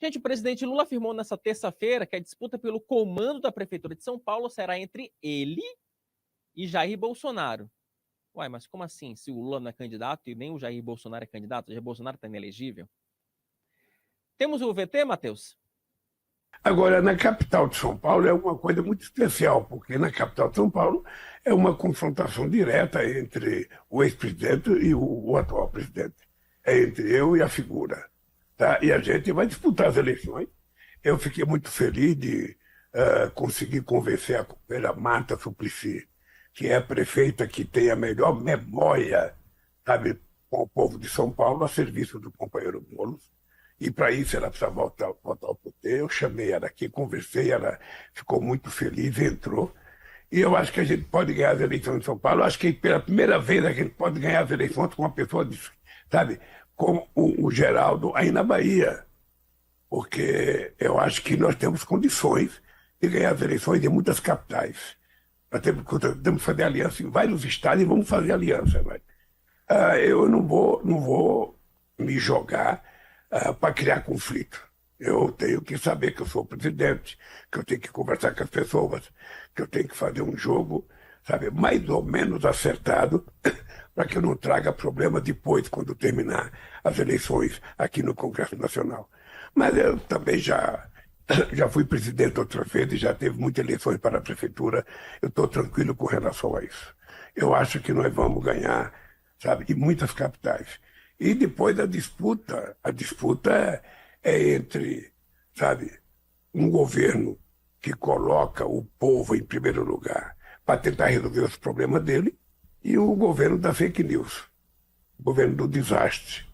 Gente, o presidente Lula afirmou nessa terça-feira que a disputa pelo comando da Prefeitura de São Paulo será entre ele e Jair Bolsonaro. Uai, mas como assim? Se o Lula não é candidato e nem o Jair Bolsonaro é candidato, o Jair Bolsonaro está inelegível? Temos o VT, Matheus? Agora, na capital de São Paulo é uma coisa muito especial, porque na capital de São Paulo é uma confrontação direta entre o ex-presidente e o atual presidente. É entre eu e a figura. Tá? E a gente vai disputar as eleições. Eu fiquei muito feliz de conseguir convencer a companheira Marta Suplicy, que é a prefeita que tem a melhor memória, sabe, com o povo de São Paulo, a serviço do companheiro Boulos. E para isso ela precisa voltar ao poder. Eu chamei ela aqui, conversei, ela ficou muito feliz, entrou. E eu acho que a gente pode ganhar as eleições em São Paulo. Eu acho que pela primeira vez a gente pode ganhar as eleições com uma pessoa, sabe, como o Geraldo aí na Bahia. Porque eu acho que nós temos condições de ganhar as eleições em muitas capitais. Nós temos que fazer aliança em vários estados e vamos fazer aliança. Né? Eu não vou me jogar para criar conflito. Eu tenho que saber que eu sou o presidente, que eu tenho que conversar com as pessoas, que eu tenho que fazer um jogo, sabe, mais ou menos acertado, para que eu não traga problema depois, quando terminar as eleições aqui no Congresso Nacional. Mas eu também já fui presidente outras vezes, já teve muitas eleições para a prefeitura, eu estou tranquilo com relação a isso. Eu acho que nós vamos ganhar, sabe, em muitas capitais. E depois a disputa é entre, sabe, um governo que coloca o povo em primeiro lugar para tentar resolver os problemas dele e o governo da fake news, o governo do desastre,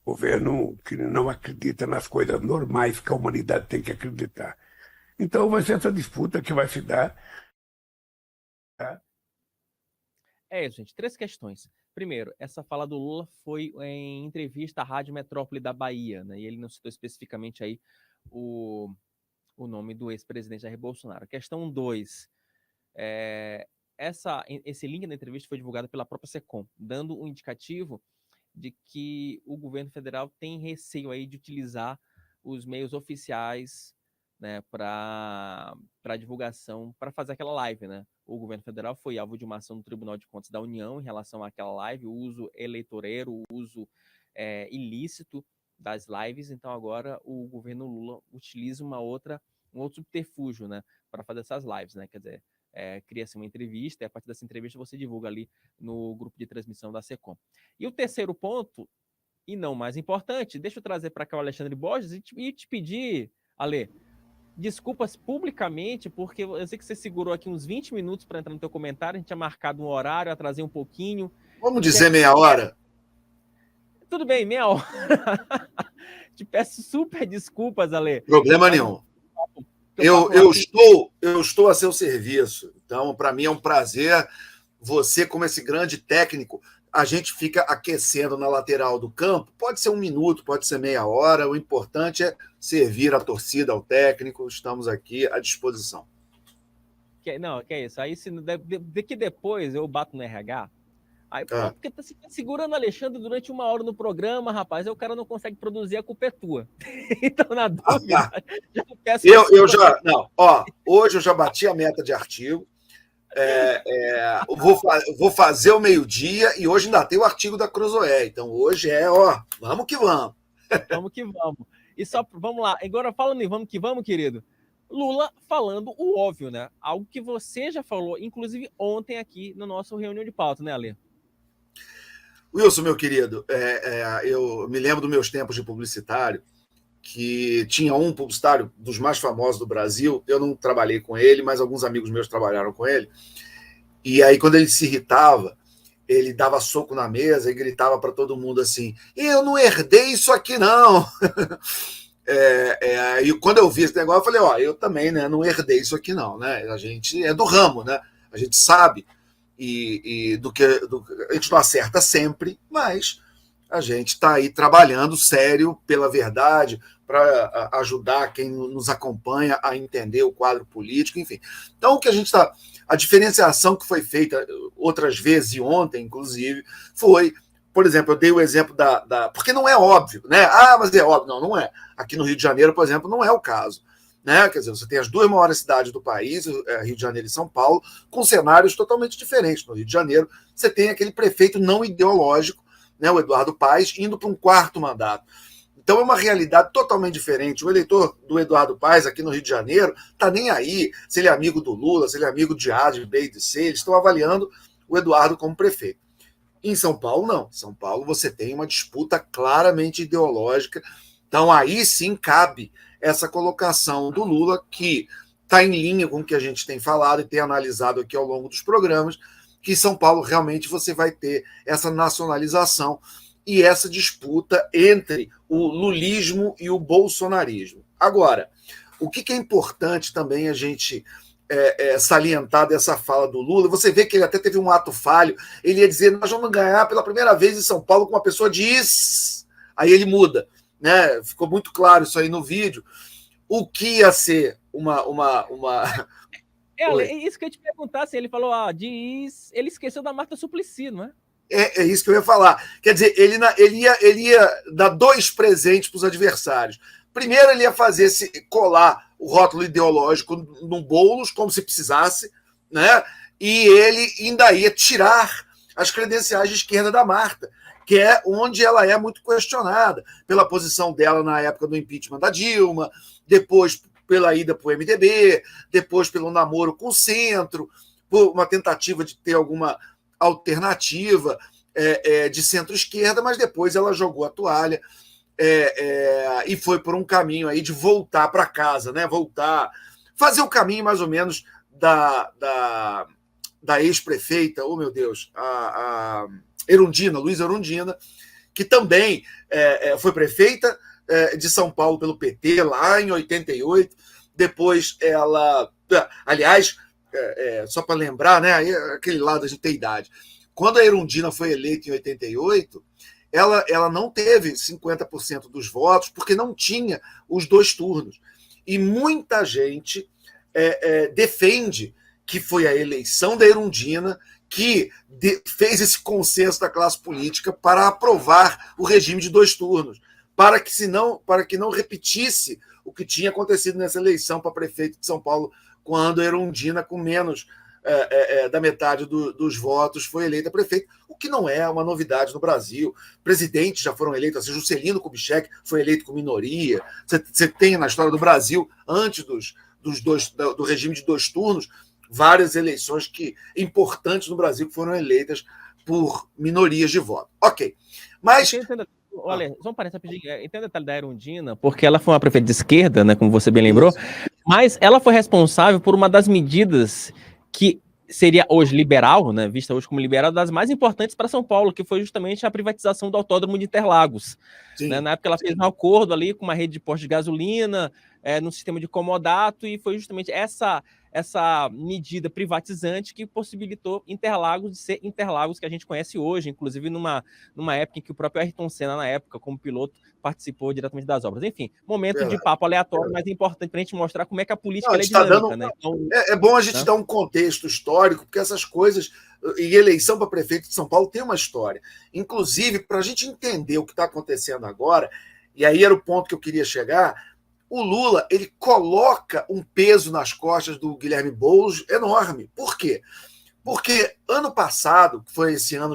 o governo que não acredita nas coisas normais que a humanidade tem que acreditar. Então vai ser essa disputa que vai se dar. Tá? É isso, gente. 3 questões. Primeiro, essa fala do Lula foi em entrevista à Rádio Metrópole da Bahia, né? E ele não citou especificamente aí o nome do ex-presidente Jair Bolsonaro. Questão 2. Esse link da entrevista foi divulgado pela própria SECOM, dando um indicativo de que o governo federal tem receio aí de utilizar os meios oficiais, né, para divulgação, para fazer aquela live, né? O governo federal foi alvo de uma ação do Tribunal de Contas da União em relação àquela live, o uso eleitoreiro, o uso ilícito das lives. Então agora o governo Lula utiliza um outro subterfúgio, né, para fazer essas lives, né? Quer dizer, cria-se uma entrevista e a partir dessa entrevista você divulga ali no grupo de transmissão da SECOM. E o terceiro ponto, e não mais importante, deixa eu trazer para cá o Alexandre Borges e te pedir, Ale, desculpas publicamente, porque eu sei que você segurou aqui uns 20 minutos para entrar no teu comentário, a gente tinha marcado um horário, atrasei um pouquinho. Vamos dizer meia hora? Tudo bem, meia hora. Te peço super desculpas, Ale. Problema nenhum. Eu estou a seu serviço. Então, para mim é um prazer. Você, como esse grande técnico, a gente fica aquecendo na lateral do campo. Pode ser 1 minuto, pode ser meia hora. O importante é servir a torcida, ao técnico. Estamos aqui à disposição. Que é isso. Aí, que depois eu bato no RH. Aí, porque você tá segurando o Alexandre durante 1 hora no programa, rapaz, aí o cara não consegue produzir, a culpa é tua. Então, na dúvida, já peço... Hoje eu já bati a meta de artigo. Vou fazer o meio-dia e hoje ainda tem o artigo da Cruzoé. Então, hoje vamos que vamos. Vamos que vamos. E só, vamos lá. Agora, falando em vamos que vamos, querido, Lula falando o óbvio, né? Algo que você já falou, inclusive ontem aqui no nosso reunião de pauta, né, Ale? Wilson, meu querido, eu me lembro dos meus tempos de publicitário, que tinha um publicitário dos mais famosos do Brasil. Eu não trabalhei com ele, mas alguns amigos meus trabalharam com ele. E aí, quando ele se irritava, ele dava soco na mesa e gritava para todo mundo assim: eu não herdei isso aqui, não. E quando eu vi esse negócio, eu falei: eu também, né, não herdei isso aqui, não. Né? A gente é do ramo, né? A gente sabe a gente não acerta sempre, mas a gente está aí trabalhando sério pela verdade, para ajudar quem nos acompanha a entender o quadro político, enfim. Então, o que a diferenciação que foi feita outras vezes, e ontem, inclusive, foi por exemplo, eu dei o exemplo porque não é óbvio, né? Ah, mas é óbvio. Não, não é. Aqui no Rio de Janeiro, por exemplo, não é o caso. Né? Quer dizer, você tem as duas maiores cidades do país, Rio de Janeiro e São Paulo, com cenários totalmente diferentes. No Rio de Janeiro, você tem aquele prefeito não ideológico, né, o Eduardo Paes, indo para um quarto mandato. Então é uma realidade totalmente diferente. O eleitor do Eduardo Paes aqui no Rio de Janeiro está nem aí se ele é amigo do Lula, se ele é amigo de A, de B e de C. Eles estão avaliando o Eduardo como prefeito. Em São Paulo, não. Em São Paulo você tem uma disputa claramente ideológica. Então aí sim cabe essa colocação do Lula, que está em linha com o que a gente tem falado e tem analisado aqui ao longo dos programas, que em São Paulo realmente você vai ter essa nacionalização e essa disputa entre o lulismo e o bolsonarismo. Agora, o que é importante também a gente salientar dessa fala do Lula, você vê que ele até teve um ato falho, ele ia dizer, nós vamos ganhar pela primeira vez em São Paulo com uma pessoa diz, aí ele muda, né? Ficou muito claro isso aí no vídeo, o que ia ser É isso que eu ia te perguntar, se ele falou, diz, ele esqueceu da Marta Suplicy, não é? É isso que eu ia falar. Quer dizer, ele ia dar 2 presentes para os adversários. Primeiro, ele ia colar o rótulo ideológico no Boulos, como se precisasse, né? E ele ainda ia tirar as credenciais de esquerda da Marta, que é onde ela é muito questionada, pela posição dela na época do impeachment da Dilma, depois pela ida para o MDB, depois pelo namoro com o centro, por uma tentativa de ter alguma alternativa de centro-esquerda, mas depois ela jogou a toalha e foi por um caminho aí de voltar para casa, né? Fazer o caminho mais ou menos da ex-prefeita, oh meu Deus, a Erundina, Luísa Erundina, que também foi prefeita de São Paulo pelo PT lá em 88. Depois ela, aliás, só para lembrar, né? Aquele lado a gente tem idade. Quando a Erundina foi eleita em 88, ela não teve 50% dos votos porque não tinha os 2 turnos. E muita gente defende que foi a eleição da Erundina que fez esse consenso da classe política para aprovar o regime de 2 turnos, para que não repetisse o que tinha acontecido nessa eleição para prefeito de São Paulo, quando a Erundina, com menos da metade dos votos, foi eleita prefeito, o que não é uma novidade no Brasil. Presidentes já foram eleitos, assim, Juscelino Kubitschek foi eleito com minoria. Você tem na história do Brasil, antes do regime de 2 turnos, várias eleições importantes no Brasil que foram eleitas por minorias de voto. Ok. Mas... Olha, só um parênteses rapidinho. Entendo o detalhe da Erundina, porque ela foi uma prefeita de esquerda, né, como você bem lembrou, mas ela foi responsável por uma das medidas que seria hoje liberal, né, vista hoje como liberal, das mais importantes para São Paulo, que foi justamente a privatização do Autódromo de Interlagos. Né? Na época ela fez um acordo ali com uma rede de postos de gasolina, no sistema de comodato, e foi justamente essa medida privatizante que possibilitou Interlagos de ser Interlagos que a gente conhece hoje, inclusive numa época em que o próprio Ayrton Senna, na época, como piloto, participou diretamente das obras. Enfim, momento de papo aleatório, mas importante para a gente mostrar como é que a política é dinâmica. Né? Então, é bom a gente dar um contexto histórico, porque essas coisas, e eleição para prefeito de São Paulo tem uma história. Inclusive, para a gente entender o que está acontecendo agora, e aí era o ponto que eu queria chegar, o Lula, ele coloca um peso nas costas do Guilherme Boulos enorme. Por quê? Porque ano passado, que foi esse ano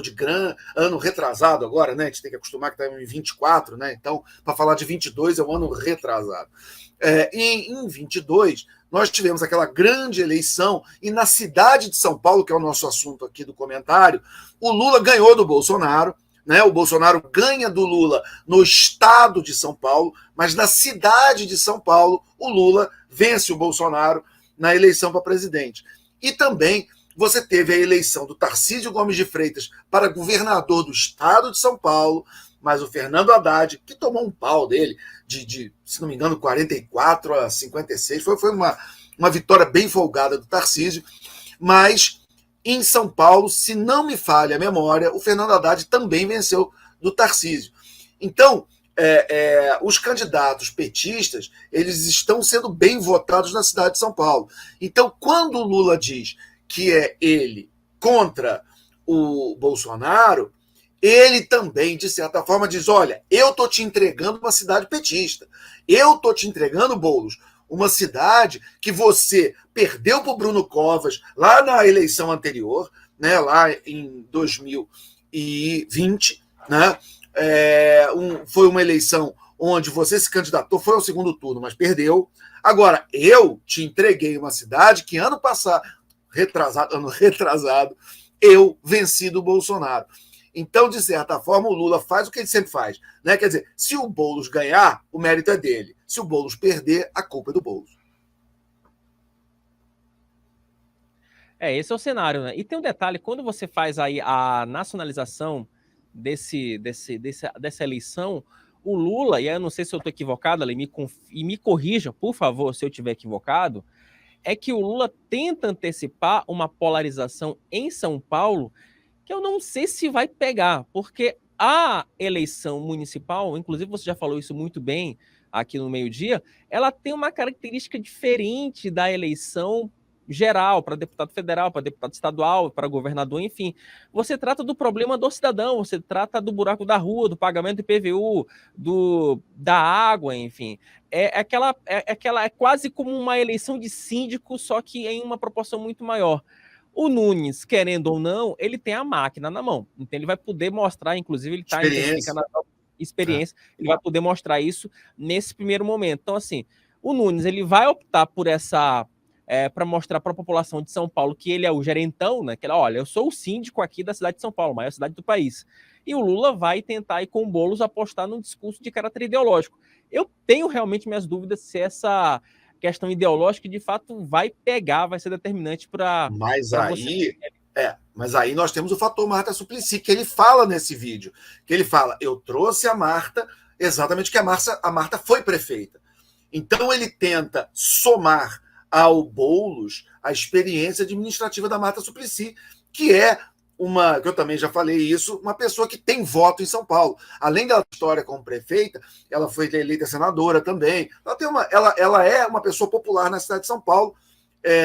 ano retrasado agora, né? A gente tem que acostumar que está em 24, né? Então, para falar de 22 é um ano retrasado. Em 22, nós tivemos aquela grande eleição e na cidade de São Paulo, que é o nosso assunto aqui do comentário, o Lula ganhou do Bolsonaro, né? O Bolsonaro ganha do Lula no estado de São Paulo, mas na cidade de São Paulo, o Lula vence o Bolsonaro na eleição para presidente. E também você teve a eleição do Tarcísio Gomes de Freitas para governador do estado de São Paulo, mas o Fernando Haddad, que tomou um pau dele, se não me engano, 44-56, foi uma vitória bem folgada do Tarcísio, mas em São Paulo, se não me falha a memória, o Fernando Haddad também venceu do Tarcísio. Então, os candidatos petistas, eles estão sendo bem votados na cidade de São Paulo. Então, quando o Lula diz que é ele contra o Bolsonaro, ele também, de certa forma, diz: olha, eu estou te entregando uma cidade petista. Eu estou te entregando, Boulos, uma cidade que você perdeu para o Bruno Covas lá na eleição anterior, né, lá em 2020, né? Foi uma eleição onde você se candidatou, foi ao segundo turno, mas perdeu. Agora, eu te entreguei uma cidade que ano retrasado, eu venci do Bolsonaro. Então, de certa forma, o Lula faz o que ele sempre faz, né? Quer dizer, se o Boulos ganhar, o mérito é dele. Se o Boulos perder, a culpa é do Boulos. Esse é o cenário, né? E tem um detalhe, quando você faz aí a nacionalização dessa eleição, o Lula, e aí eu não sei se eu estou equivocado, e me corrija, por favor, se eu estiver equivocado, é que o Lula tenta antecipar uma polarização em São Paulo que eu não sei se vai pegar, porque a eleição municipal, inclusive você já falou isso muito bem aqui no meio-dia, ela tem uma característica diferente da eleição geral, para deputado federal, para deputado estadual, para governador, enfim. Você trata do problema do cidadão, você trata do buraco da rua, do pagamento do IPVU, da água, enfim. É quase como uma eleição de síndico, só que em uma proporção muito maior. O Nunes, querendo ou não, ele tem a máquina na mão. Então, ele vai poder mostrar, inclusive, ele está intensificando a experiência, ele vai poder mostrar isso nesse primeiro momento. Então, assim, o Nunes, ele vai optar por para mostrar para a população de São Paulo que ele é o gerentão, né? Que ele, olha, eu sou o síndico aqui da cidade de São Paulo, maior cidade do país. E o Lula vai tentar, ir com o Boulos, apostar num discurso de caráter ideológico. Eu tenho realmente minhas dúvidas se essa questão ideológica de fato vai pegar, vai ser determinante para você. Mas aí nós temos o fator Marta Suplicy, que ele fala nesse vídeo, que ele fala: eu trouxe a Marta exatamente que a Marta foi prefeita. Então ele tenta somar ao Boulos a experiência administrativa da Marta Suplicy, que é que eu também já falei isso, uma pessoa que tem voto em São Paulo. Além da história como prefeita, ela foi eleita senadora também. Ela é uma pessoa popular na cidade de São Paulo,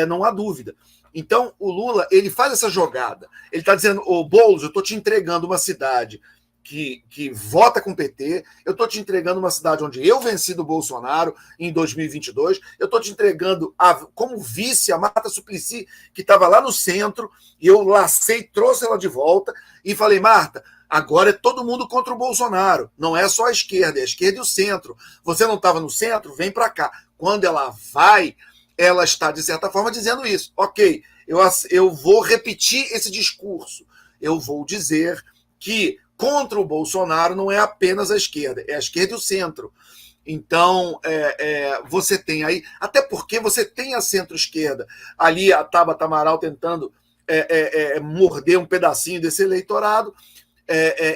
não há dúvida. Então, o Lula, ele faz essa jogada. Ele está dizendo: ô Boulos, eu estou te entregando uma cidade que vota com o PT, eu estou te entregando uma cidade onde eu venci do Bolsonaro em 2022, eu estou te entregando como vice a Marta Suplicy, que estava lá no centro, e eu lacei, trouxe ela de volta e falei: Marta, agora é todo mundo contra o Bolsonaro, não é só a esquerda, é a esquerda e o centro. Você não estava no centro? Vem para cá. Quando ela vai, ela está, de certa forma, dizendo isso. Ok, eu vou repetir esse discurso, eu vou dizer que contra o Bolsonaro não é apenas a esquerda, é a esquerda e o centro. Então, você tem aí, até porque você tem a centro-esquerda, ali a Tabata Amaral tentando morder um pedacinho desse eleitorado,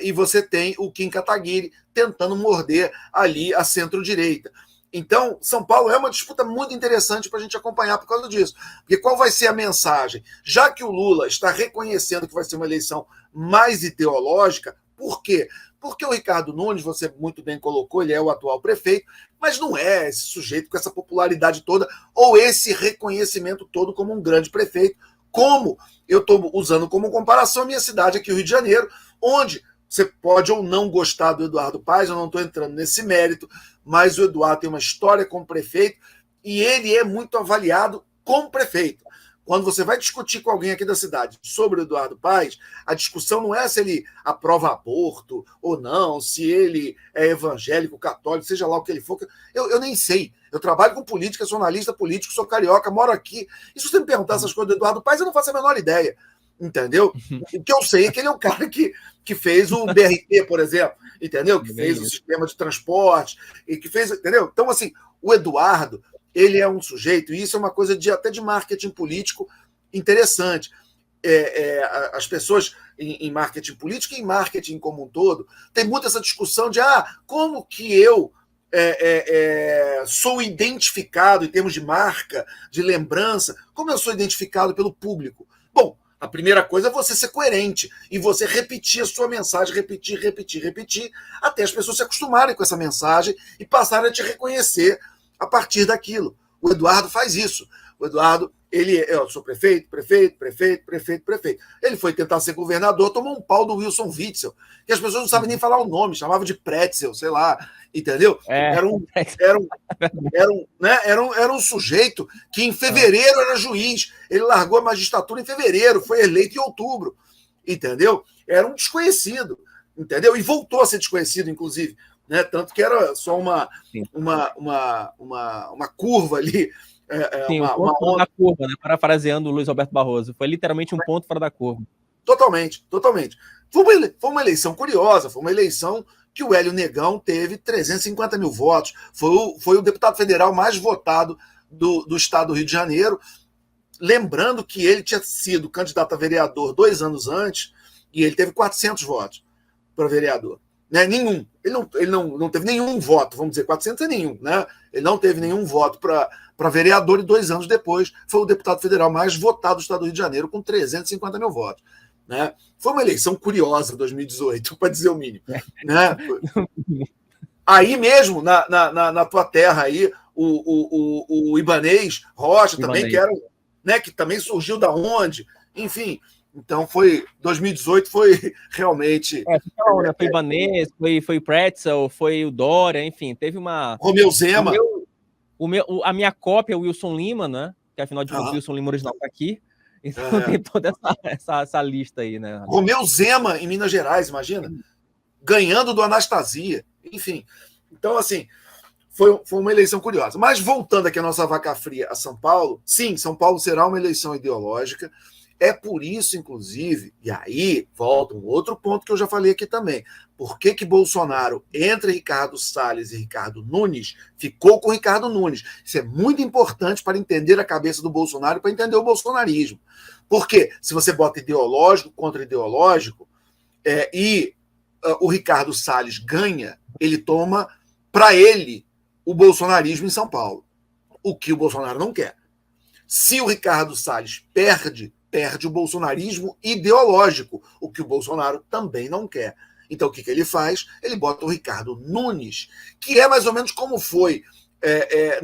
e você tem o Kim Kataguiri tentando morder ali a centro-direita. Então, São Paulo é uma disputa muito interessante para a gente acompanhar por causa disso. Porque qual vai ser a mensagem? Já que o Lula está reconhecendo que vai ser uma eleição mais ideológica, por quê? Porque o Ricardo Nunes, você muito bem colocou, ele é o atual prefeito, mas não é esse sujeito com essa popularidade toda ou esse reconhecimento todo como um grande prefeito, como eu estou usando como comparação a minha cidade aqui, o Rio de Janeiro, onde você pode ou não gostar do Eduardo Paes, eu não estou entrando nesse mérito, mas o Eduardo tem uma história como prefeito e ele é muito avaliado como prefeito. Quando você vai discutir com alguém aqui da cidade sobre o Eduardo Paes, a discussão não é se ele aprova aborto ou não, se ele é evangélico, católico, seja lá o que ele for. Eu nem sei. Eu trabalho com política, sou analista político, sou carioca, moro aqui. E se você me perguntar essas coisas do Eduardo Paes, eu não faço a menor ideia. Entendeu? O que eu sei é que ele é o cara que fez o BRT, por exemplo, entendeu? Que fez o sistema de transporte, e que fez, entendeu? Então, assim, o Eduardo, ele é um sujeito, e isso é uma coisa até de marketing político interessante. As pessoas em marketing político e em marketing como um todo, tem muito essa discussão de como que eu sou identificado em termos de marca, de lembrança, como eu sou identificado pelo público. Bom, a primeira coisa é você ser coerente e você repetir a sua mensagem, repetir, até as pessoas se acostumarem com essa mensagem e passarem a te reconhecer a partir daquilo. O Eduardo faz isso. O Eduardo, eu sou prefeito. Ele foi tentar ser governador, tomou um pau do Wilson Witzel, que as pessoas não sabem nem falar o nome, chamavam de Pretzel, sei lá, entendeu? Era um sujeito que em fevereiro era juiz, ele largou a magistratura em fevereiro, foi eleito em outubro, entendeu? Era um desconhecido, entendeu? E voltou a ser desconhecido, inclusive, né? Tanto que era só uma curva ali. Um ponto fora da curva, né? Parafraseando o Luiz Roberto Barroso. Foi literalmente um ponto fora da curva. Totalmente. Foi uma eleição curiosa, foi uma eleição que o Hélio Negão teve 350 mil votos. Foi o deputado federal mais votado do estado do Rio de Janeiro. Lembrando que ele tinha sido candidato a vereador 2 anos antes e ele teve 400 votos para vereador. Né? Nenhum. Ele não teve nenhum voto, vamos dizer, 400 é nenhum. Né? Ele não teve nenhum voto para vereador e 2 anos depois foi o deputado federal mais votado do estado do Rio de Janeiro com 350 mil votos. Né? Foi uma eleição curiosa 2018, para dizer o mínimo. Né? Aí mesmo, na tua terra, aí, o Ibanez Rocha também, que também surgiu da onde, enfim. Então, 2018 foi realmente... Foi Ibanez, foi Pretzel, foi o Dória, enfim, teve uma... Romeu Zema. A minha cópia, o Wilson Lima, né? Que afinal de contas, o Wilson Lima original está aqui. Então tem toda essa lista aí, né? Romeu Zema, em Minas Gerais, imagina? Ganhando do Anastasia. Enfim. Então, assim, foi uma eleição curiosa. Mas voltando aqui a nossa vaca fria a São Paulo, sim, São Paulo será uma eleição ideológica. É por isso, inclusive, e aí volta um outro ponto que eu já falei aqui também. Por que Bolsonaro, entre Ricardo Salles e Ricardo Nunes, ficou com Ricardo Nunes? Isso é muito importante para entender a cabeça do Bolsonaro e para entender o bolsonarismo. Porque se você bota ideológico contra ideológico o Ricardo Salles ganha, ele toma para ele o bolsonarismo em São Paulo. O que o Bolsonaro não quer. Se o Ricardo Salles perde o bolsonarismo ideológico, o que o Bolsonaro também não quer. Então, o que ele faz? Ele bota o Ricardo Nunes, que é mais ou menos como foi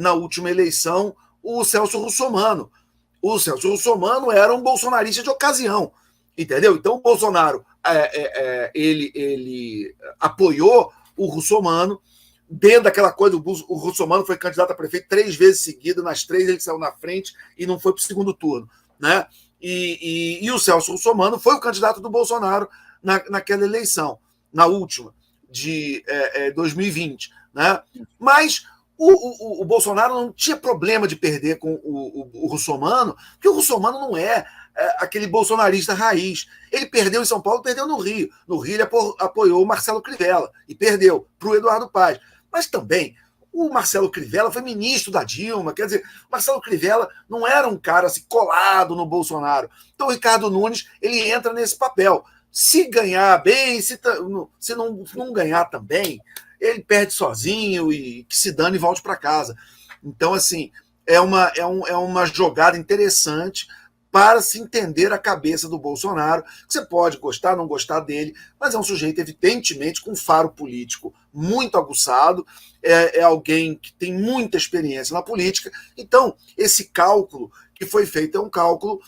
na última eleição o Celso Russomano. O Celso Russomano era um bolsonarista de ocasião, entendeu? Então, o Bolsonaro ele apoiou o Russomano dentro daquela coisa. O Russomano foi candidato a prefeito 3 vezes seguidas, nas 3 ele saiu na frente e não foi para o segundo turno, né? E o Celso Russomano foi o candidato do Bolsonaro naquela eleição, na última, de 2020. Né? Mas o Bolsonaro não tinha problema de perder com o Russomano, porque o Russomano não é aquele bolsonarista raiz. Ele perdeu em São Paulo, perdeu no Rio. No Rio ele apoiou o Marcelo Crivella e perdeu para o Eduardo Paes. Mas também o Marcelo Crivella foi ministro da Dilma, quer dizer, o Marcelo Crivella não era um cara assim, colado no Bolsonaro. Então o Ricardo Nunes ele entra nesse papel. Se ganhar bem, se não ganhar também, ele perde sozinho e que se dane e volte para casa. Então, assim, é uma jogada interessante para se entender a cabeça do Bolsonaro. Você pode gostar, não gostar dele, mas é um sujeito, evidentemente, com faro político muito aguçado, é alguém que tem muita experiência na política. Então, esse cálculo que foi feito é um cálculo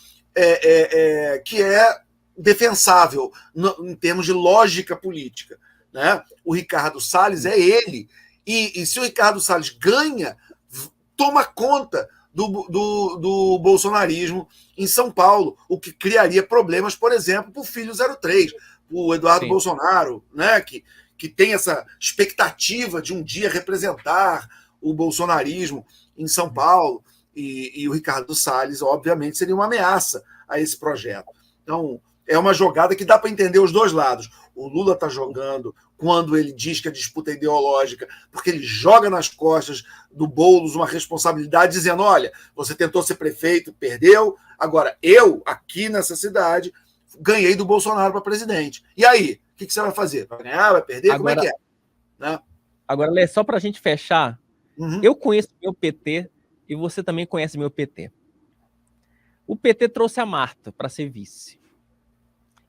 que é defensável em termos de lógica política. Né? O Ricardo Salles é ele, e se o Ricardo Salles ganha, toma conta do bolsonarismo em São Paulo, o que criaria problemas, por exemplo, para o filho 03, o Eduardo Bolsonaro, né, que tem essa expectativa de um dia representar o bolsonarismo em São Paulo, e o Ricardo Salles, obviamente, seria uma ameaça a esse projeto. Então, é uma jogada que dá para entender os dois lados. O Lula está jogando quando ele diz que a disputa é ideológica, porque ele joga nas costas do Boulos uma responsabilidade, dizendo, olha, você tentou ser prefeito, perdeu, agora eu, aqui nessa cidade, ganhei do Bolsonaro para presidente. E aí? O que você vai fazer? Vai ganhar? Vai perder? Agora, como é que é? Né? Agora, Lê, só para a gente fechar, eu conheço meu PT e você também conhece meu PT. O PT trouxe a Marta para ser vice.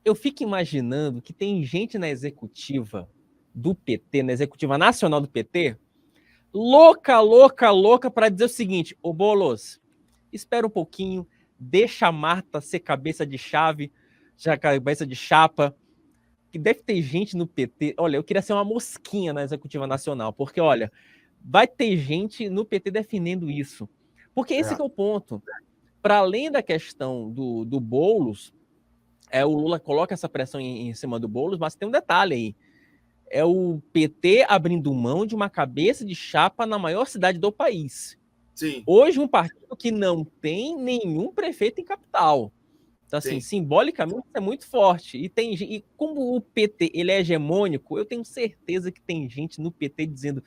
Eu fico imaginando que tem gente na executiva do PT, na executiva nacional do PT, louca para dizer o seguinte, ô Boulos, espera um pouquinho, deixa a Marta ser cabeça de chave, já cabeça de chapa, que deve ter gente no PT. Olha, eu queria ser uma mosquinha na Executiva Nacional, porque, olha, vai ter gente no PT defendendo isso. Porque esse que é o ponto. Para além da questão do Boulos, o Lula coloca essa pressão em cima do Boulos, mas tem um detalhe aí. É o PT abrindo mão de uma cabeça de chapa na maior cidade do país. Sim. Hoje, um partido que não tem nenhum prefeito em capital. Então, assim, simbolicamente, é muito forte. E como o PT ele é hegemônico, eu tenho certeza que tem gente no PT dizendo: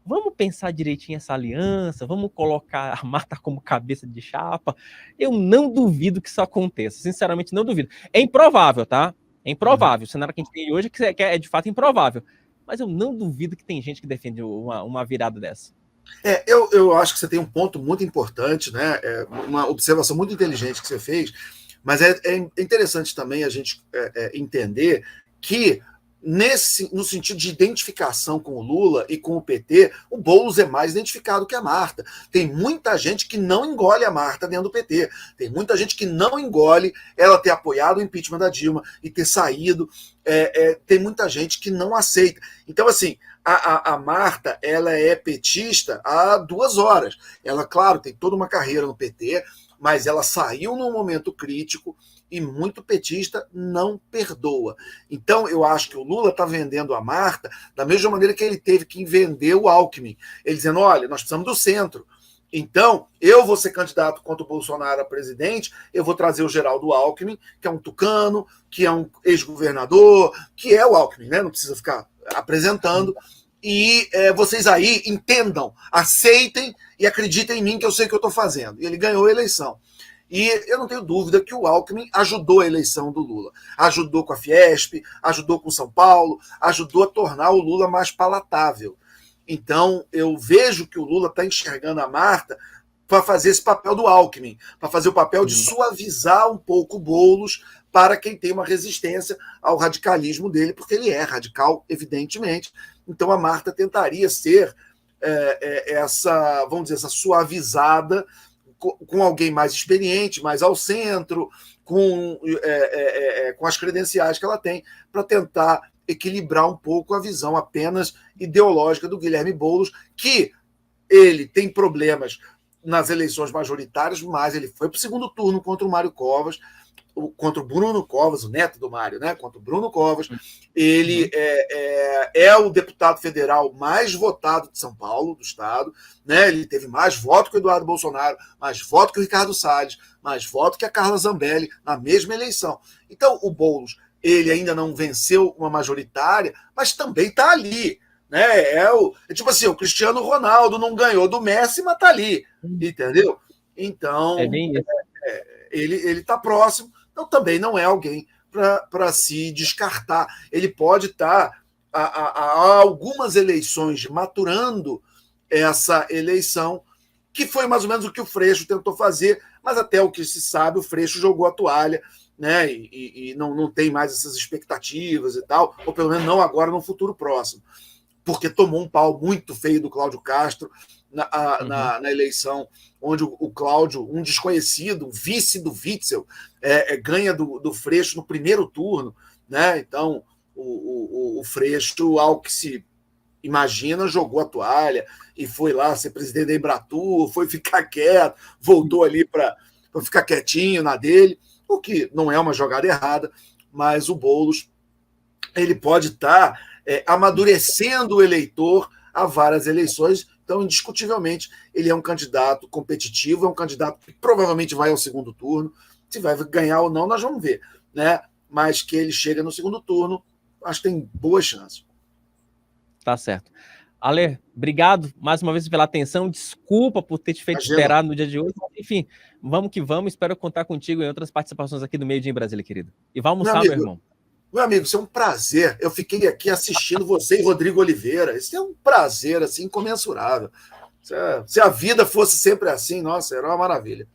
vamos pensar direitinho essa aliança, vamos colocar a Marta como cabeça de chapa. Eu não duvido que isso aconteça. Sinceramente, não duvido. É improvável, tá? É improvável. O cenário que a gente tem hoje é de fato improvável. Mas eu não duvido que tem gente que defende uma virada dessa. Eu acho que você tem um ponto muito importante, né? Uma observação muito inteligente que você fez, mas é interessante também a gente entender que, no sentido de identificação com o Lula e com o PT, o Boulos é mais identificado que a Marta. Tem muita gente que não engole a Marta dentro do PT. Tem muita gente que não engole ela ter apoiado o impeachment da Dilma e ter saído. Tem muita gente que não aceita. Então, assim, a Marta, ela é petista há 2 horas. Ela, claro, tem toda uma carreira no PT, mas ela saiu num momento crítico e muito petista não perdoa. Então, eu acho que o Lula está vendendo a Marta da mesma maneira que ele teve que vender o Alckmin. Ele dizendo, olha, nós precisamos do centro. Então, eu vou ser candidato contra o Bolsonaro a presidente, eu vou trazer o Geraldo Alckmin, que é um tucano, que é um ex-governador, que é o Alckmin, né? Não precisa ficar apresentando. E vocês aí entendam, aceitem e acreditem em mim que eu sei o que eu estou fazendo. E ele ganhou a eleição. E eu não tenho dúvida que o Alckmin ajudou a eleição do Lula. Ajudou com a Fiesp, ajudou com São Paulo, ajudou a tornar o Lula mais palatável. Então, eu vejo que o Lula está enxergando a Marta para fazer esse papel do Alckmin, para fazer o papel de suavizar um pouco o Boulos para quem tem uma resistência ao radicalismo dele, porque ele é radical, evidentemente. Então, a Marta tentaria ser essa, vamos dizer, essa suavizada com alguém mais experiente, mais ao centro, com as credenciais que ela tem, para tentar equilibrar um pouco a visão apenas ideológica do Guilherme Boulos, que ele tem problemas nas eleições majoritárias, mas ele foi para o segundo turno contra o Mário Covas, contra o Bruno Covas, o neto do Mário, né? Contra o Bruno Covas. Ele é o deputado federal mais votado de São Paulo, do estado, né? Ele teve mais voto que o Eduardo Bolsonaro, mais voto que o Ricardo Salles, mais voto que a Carla Zambelli na mesma eleição. Então, o Boulos, ele ainda não venceu uma majoritária, mas também está ali. Né? Tipo assim, o Cristiano Ronaldo não ganhou do Messi, mas está ali. Entendeu? Então, ele está próximo. Então, também não é alguém para se descartar. Ele pode estar há algumas eleições maturando essa eleição, que foi mais ou menos o que o Freixo tentou fazer, mas até o que se sabe, o Freixo jogou a toalha, né? E não tem mais essas expectativas e tal, ou pelo menos não agora, no futuro próximo, porque tomou um pau muito feio do Cláudio Castro na eleição, onde o Cláudio, um desconhecido, vice do Witzel, ganha do Freixo no primeiro turno, né? Então, o Freixo, ao que se imagina, jogou a toalha e foi lá ser presidente da Embratur, foi ficar quieto, voltou ali para ficar quietinho na dele, o que não é uma jogada errada, mas o Boulos, ele pode estar amadurecendo o eleitor a várias eleições. Então, indiscutivelmente, ele é um candidato competitivo, é um candidato que provavelmente vai ao segundo turno. Se vai ganhar ou não, nós vamos ver, né? Mas que ele chega no segundo turno, acho que tem boas chances. Tá certo. Ale, obrigado mais uma vez pela atenção. Desculpa por ter te feito esperar no dia de hoje. Enfim, vamos que vamos. Espero contar contigo em outras participações aqui do Meio Dia em Brasília, querido. E vai almoçar, meu irmão. Meu amigo, isso é um prazer. Eu fiquei aqui assistindo você e Rodrigo Oliveira. Isso é um prazer assim, incomensurável. Se a vida fosse sempre assim, nossa, era uma maravilha.